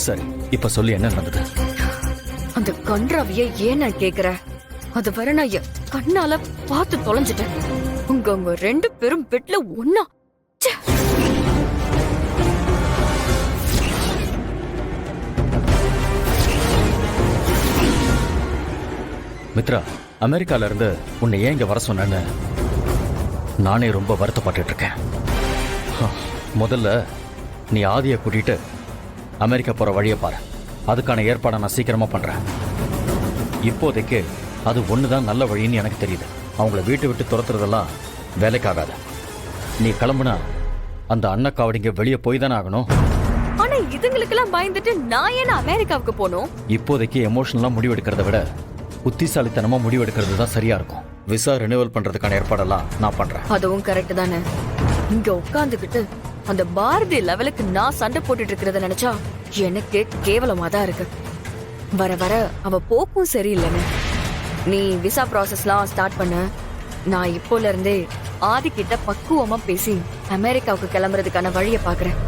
சரி, இப்ப சொல்லி என்ன நடந்தது? அந்த கன்றாவிய ஏன் நான் கேக்குறேன்? அது வர நான் என் கண்ணால பார்த்து தொலைஞ்சிட்டேன். உங்க 2 பேரும் பெட்ல ஒன்னா. மித்ரா, அமெரிக்கால இருந்து உன்னை ஏன் இங்க வர சொன்னேன்னு நானே ரொம்ப வருத்தப்பட்டு இருக்கேன். முதல்ல நீ ஆதியை கூட்டிட்டு அமெரிக்கா போற வழியை பாரு. அதுக்கான ஏற்பாடை நான் சீக்கிரமா பண்றேன். இப்போதைக்கு அது ஒண்ணுதான் நல்ல வழின்னு எனக்கு தெரியுது. அவங்கள வீட்டை விட்டு துரத்துறதெல்லாம் வேலைக்காகாது. நீ கிளம்புனா அந்த அன்னக்காவடிங்க வெளியே போய் தானே ஆகணும். ஆனா இதுங்களுக்கெல்லாம் பயந்துட்டு நான் ஏன் அமெரிக்காவுக்கு போகணும்? இப்போதைக்கு எமோஷனலா முடிவெடுக்கிறத விட புத்திசாலித்தனமா முடிவெடுக்கிறது தான் சரியா இருக்கும். விசா ரினிவல் பண்றதுக்கான ஏற்பாடெல்லாம் நான் பண்றேன். அதுவும் கரெக்ட் தானே. இங்க உட்கார்ந்துகிட்டு அந்த பாரதி லெவலுக்கு நான் சண்டை போட்டுட்டு இருக்கிறத நினைச்சா எனக்கு கேவலமா தான் இருக்கு. வர வர அவ போக்கும் சரியில்லைன்னு. நீ விசா ப்ராசஸ்லாம் ஸ்டார்ட் பண்ண. நான் இப்போல இருந்தே ஆதி கிட்ட பக்குவமா பேசி அமெரிக்காவுக்கு கிளம்புறதுக்கான வழியை பாக்குறேன்.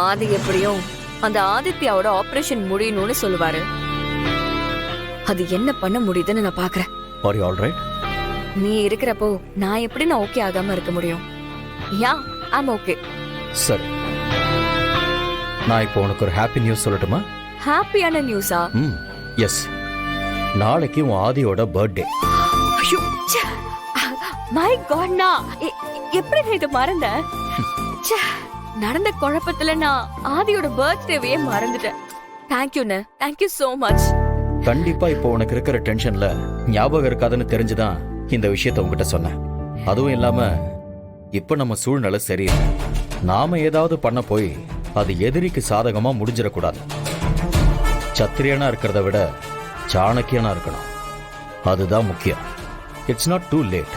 ஆதி எப்படியும் அந்த ஆதித்யாவோட ஆபரேஷன் முடியணும்னு சொல்லுவாரு. அது என்ன பண்ண முடியுதுன்னு நான் பாக்குறேன். Are you all right? நீ இருக்கிறப்போ நான் எப்படி நான் ஓகே ஆகாம இருக்க முடியும்? யா, ஐம் ஓகே. சரி, நான் இப்போ உனக்கு ஒரு ஹாப்பி நியூஸ் சொல்லட்டுமா? ஹாப்பியான நியூஸா? எஸ். நாளைக்கு உன் ஆதியோட பர்த்டே. மை காட்னா, எப்படி நான் இதை மறந்தேன்? நடந்த குழப்பத்துல நான் ஆதியோட பர்த்டேவையே மறந்துட்டேன். தேங்க்யூண்ணே, தேங்க்யூ சோ மச். கண்டிப்பா இப்போ உனக்கு இருக்கிற டென்ஷன்ல ஞாபகம் இருக்காதுன்னு தெரிஞ்சுதான் இந்த விஷயத்த உங்ககிட்ட சொன்னேன். அதுவும் இல்லாம இப்ப நம்ம சூழ்நிலை சரியில்லை. நாம ஏதாவது பண்ண போய் அது எதிரிக்கு சாதகமா முடிஞ்சிடக்கூடாது. சத்திரியனா இருக்கிறத விட சாணக்கியனா இருக்கணும். அதுதான் முக்கியம். It's not too late.